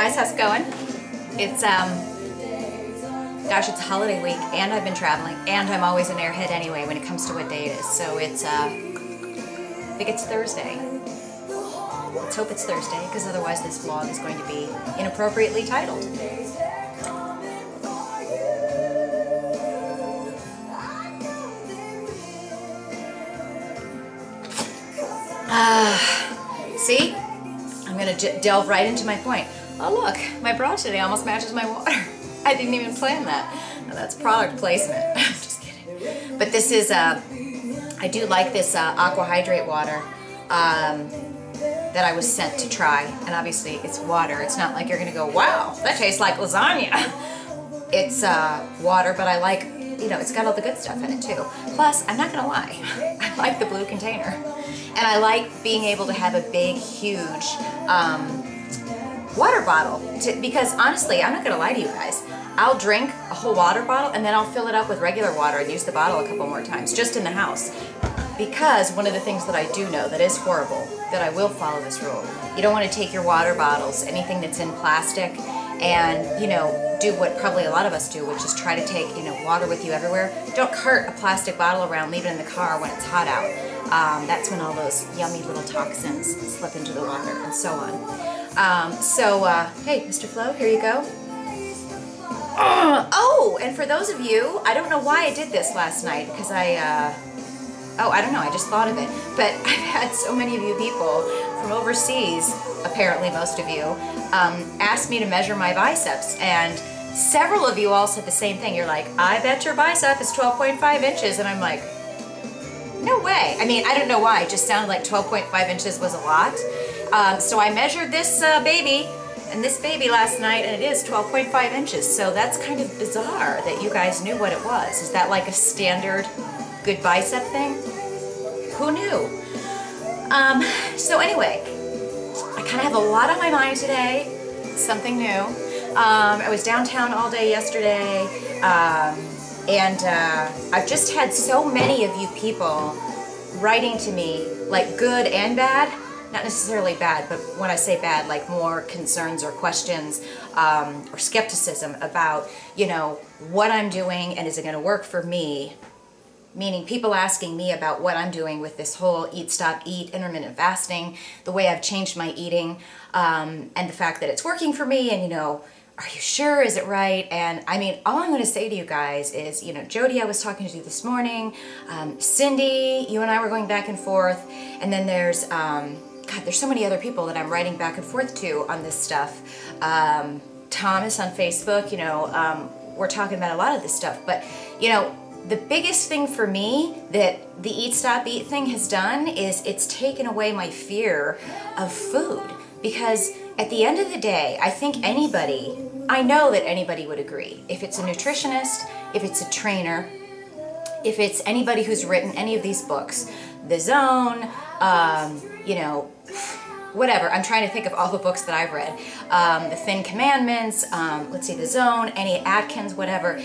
guys, how's it going? It's gosh, it's a holiday week, and I've been traveling, and I'm always an airhead anyway when it comes to what day it is. So it's I think it's Thursday. Let's hope it's Thursday, because otherwise this vlog is going to be inappropriately titled. See? I'm gonna delve right into my point. Oh look, my bra today almost matches my water. I didn't even plan that. No, that's product placement. I'm just kidding. But this is, I do like this Aqua Hydrate water that I was sent to try. And obviously it's water. It's not like you're gonna go, wow, that tastes like lasagna. It's water, but I like, you know, it's got all the good stuff in it too. Plus, I'm not gonna lie, I like the blue container. And I like being able to have a big, huge water bottle. Because honestly, I'm not gonna lie to you guys, I'll drink a whole water bottle and then I'll fill it up with regular water and use the bottle a couple more times, just in the house. Because one of the things that I do know that is horrible, that I will follow this rule, you don't want to take your water bottles, anything that's in plastic, and, you know, do what probably a lot of us do, which is try to take, you know, water with you everywhere. Don't cart a plastic bottle around, leave it in the car when it's hot out. That's when all those yummy little toxins slip into the water and so on. Hey, Mr. Flo, here you go. Oh, and for those of you, I don't know why I did this last night, because I don't know, I just thought of it. But I've had so many of you people from overseas, apparently most of you, ask me to measure my biceps. And several of you all said the same thing. You're like, I bet your bicep is 12.5 inches. And I'm like, no way. I mean, I don't know why. It just sounded like 12.5 inches was a lot. So I measured this baby and this baby last night, and it is 12.5 inches. So that's kind of bizarre that you guys knew what it was. Is that like a standard good bicep thing? Who knew? So anyway, I kind of have a lot on my mind today. Something new. I was downtown all day yesterday. And I've just had so many of you people writing to me, like good and bad. Not necessarily bad, but when I say bad, like more concerns or questions or skepticism about, you know, what I'm doing and is it going to work for me? Meaning people asking me about what I'm doing with this whole eat, stop, eat, intermittent fasting, the way I've changed my eating, and the fact that it's working for me, and, you know, are you sure? Is it right? And I mean, all I'm going to say to you guys is, you know, Jody, I was talking to you this morning, Cindy, you and I were going back and forth, and then there's, God, there's so many other people that I'm writing back and forth to on this stuff. Thomas on Facebook, you know, we're talking about a lot of this stuff, but, you know, the biggest thing for me that the Eat, Stop, Eat thing has done is it's taken away my fear of food. Because at the end of the day, I think anybody, I know that anybody would agree. If it's a nutritionist, if it's a trainer, if it's anybody who's written any of these books, The Zone, you know, whatever. I'm trying to think of all the books that I've read. The Thin Commandments, let's see, The Zone, any Atkins, whatever.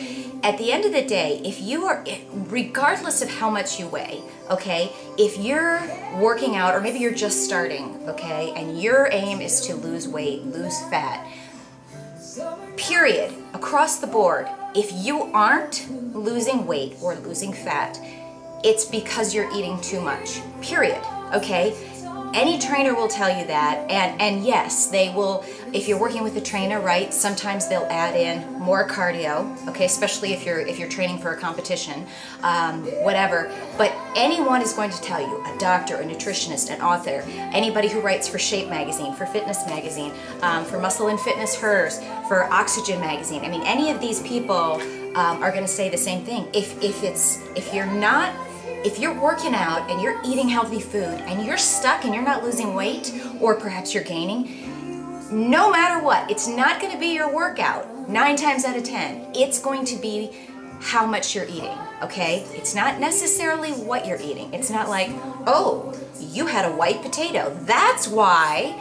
At the end of the day, if you are, regardless of how much you weigh, okay, if you're working out, or maybe you're just starting, okay, and your aim is to lose weight, lose fat, period, across the board, if you aren't losing weight or losing fat, it's because you're eating too much, period, okay? Any trainer will tell you that, and yes, they will, if you're working with a trainer, right, sometimes they'll add in more cardio, okay, especially if you're training for a competition, whatever, but anyone is going to tell you, a doctor, a nutritionist, an author, anybody who writes for Shape Magazine, for Fitness Magazine, for Muscle and Fitness Hers, for Oxygen Magazine, I mean, any of these people are going to say the same thing. If you're working out and you're eating healthy food and you're stuck and you're not losing weight, or perhaps you're gaining, no matter what, it's not going to be your workout 9 times out of 10. It's going to be how much you're eating, okay? It's not necessarily what you're eating. It's not like, oh, you had a white potato. That's why.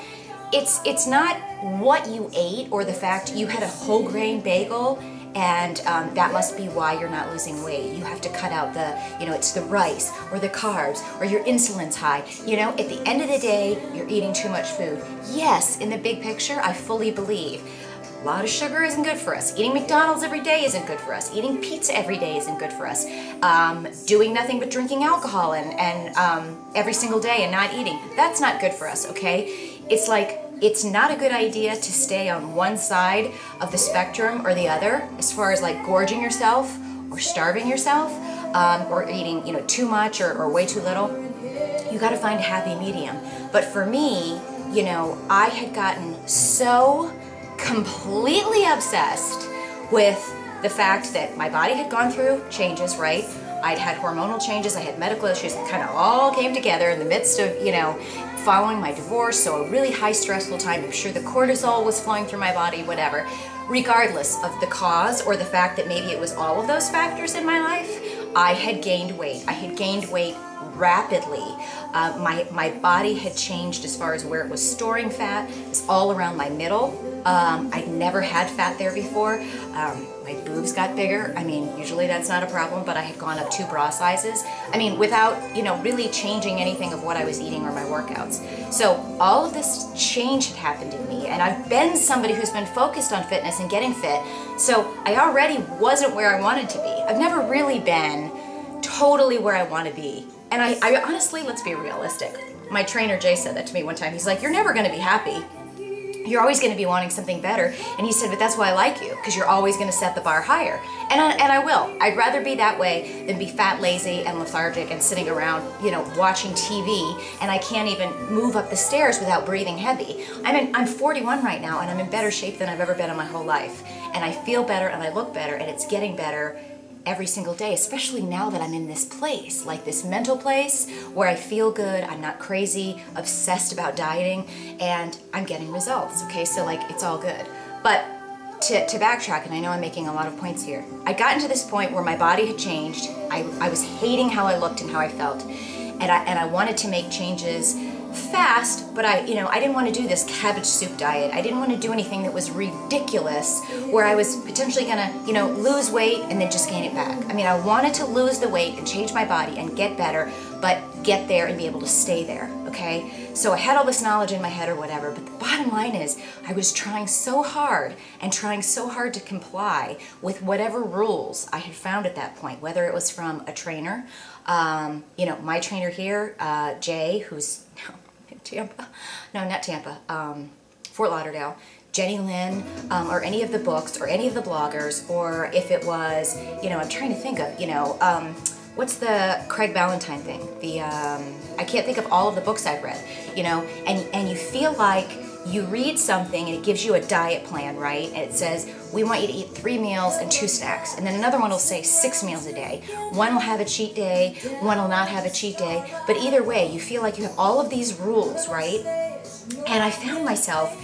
It's not what you ate or the fact you had a whole grain bagel and that must be why you're not losing weight. You have to cut out the, it's the rice or the carbs or your insulin's high. At the end of the day, you're eating too much food. Yes, in the big picture, I fully believe a lot of sugar isn't good for us. Eating McDonald's every day isn't good for us. Eating pizza every day isn't good for us. Doing nothing but drinking alcohol and every single day and not eating, that's not good for us, okay? It's like, it's not a good idea to stay on one side of the spectrum or the other, as far as like gorging yourself or starving yourself, or eating, too much or way too little. You gotta find a happy medium. But for me, I had gotten so completely obsessed with the fact that my body had gone through changes, right? I'd had hormonal changes, I had medical issues that kind of all came together in the midst of, following my divorce, so a really high stressful time. I'm sure the cortisol was flowing through my body, whatever. Regardless of the cause or the fact that maybe it was all of those factors in my life, I had gained weight. I had gained weight rapidly. My body had changed as far as where it was storing fat. It was all around my middle. I'd never had fat there before. My boobs got bigger. I mean, usually that's not a problem, but I had gone up 2 bra sizes. I mean, without, really changing anything of what I was eating or my workouts. So all of this change had happened in me, and I've been somebody who's been focused on fitness and getting fit, so I already wasn't where I wanted to be. I've never really been totally where I want to be. And I honestly, let's be realistic. My trainer Jay said that to me one time. He's like, you're never going to be happy. You're always going to be wanting something better. And he said, but that's why I like you, because you're always going to set the bar higher. And I will. I'd rather be that way than be fat, lazy, and lethargic and sitting around, watching TV, and I can't even move up the stairs without breathing heavy. I'm 41 right now, and I'm in better shape than I've ever been in my whole life. And I feel better, and I look better, and it's getting better every single day, especially now that I'm in this place, like this mental place where I feel good, I'm not crazy, obsessed about dieting, and I'm getting results, okay? So like, it's all good. But to backtrack, and I know I'm making a lot of points here, I got into this point where my body had changed. I was hating how I looked and how I felt, and I wanted to make changes fast, but I didn't want to do this cabbage soup diet. I didn't want to do anything that was ridiculous, where I was potentially gonna, lose weight and then just gain it back. I mean, I wanted to lose the weight and change my body and get better, but get there and be able to stay there, okay? So I had all this knowledge in my head or whatever, but the bottom line is I was trying so hard to comply with whatever rules I had found at that point, whether it was from a trainer, my trainer here, Jay, who's Tampa, no, not Tampa, Fort Lauderdale, Jenny Lynn, or any of the books, or any of the bloggers, or if it was, I'm trying to think of, what's the Craig Ballantyne thing? I can't think of all of the books I've read, and you feel like you read something and it gives you a diet plan, right? And it says, we want you to eat 3 meals and 2 snacks. And then another one will say 6 meals a day. One will have a cheat day, one will not have a cheat day. But either way, you feel like you have all of these rules, right? And I found myself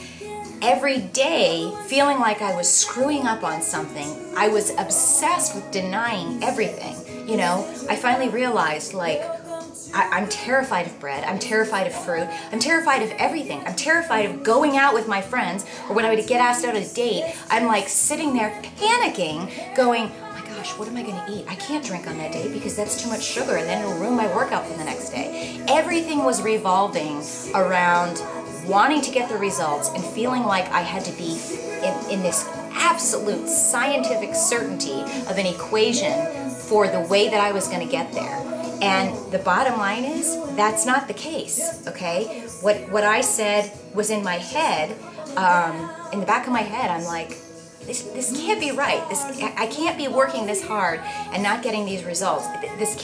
every day feeling like I was screwing up on something. I was obsessed with denying everything, I finally realized, like, I'm terrified of bread, I'm terrified of fruit, I'm terrified of everything. I'm terrified of going out with my friends, or when I would get asked out on a date, I'm like sitting there panicking, going, oh my gosh, what am I gonna eat? I can't drink on that day because that's too much sugar and then it'll ruin my workout for the next day. Everything was revolving around wanting to get the results and feeling like I had to be in this absolute scientific certainty of an equation for the way that I was gonna get there. And the bottom line is, that's not the case, okay? What I said was in my head, in the back of my head, I'm like, this can't be right. I can't be working this hard and not getting these results. This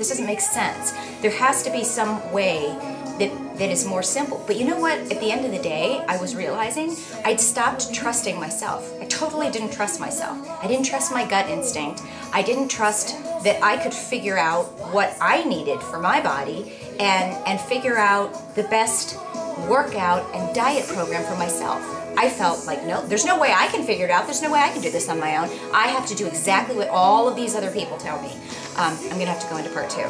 doesn't make sense. There has to be some way that is more simple. But you know what? At the end of the day, I was realizing I'd stopped trusting myself. I totally didn't trust myself. I didn't trust my gut instinct. I didn't trust that I could figure out what I needed for my body and figure out the best workout and diet program for myself. I felt like, no, there's no way I can figure it out. There's no way I can do this on my own. I have to do exactly what all of these other people tell me. I'm gonna have to go into part 2.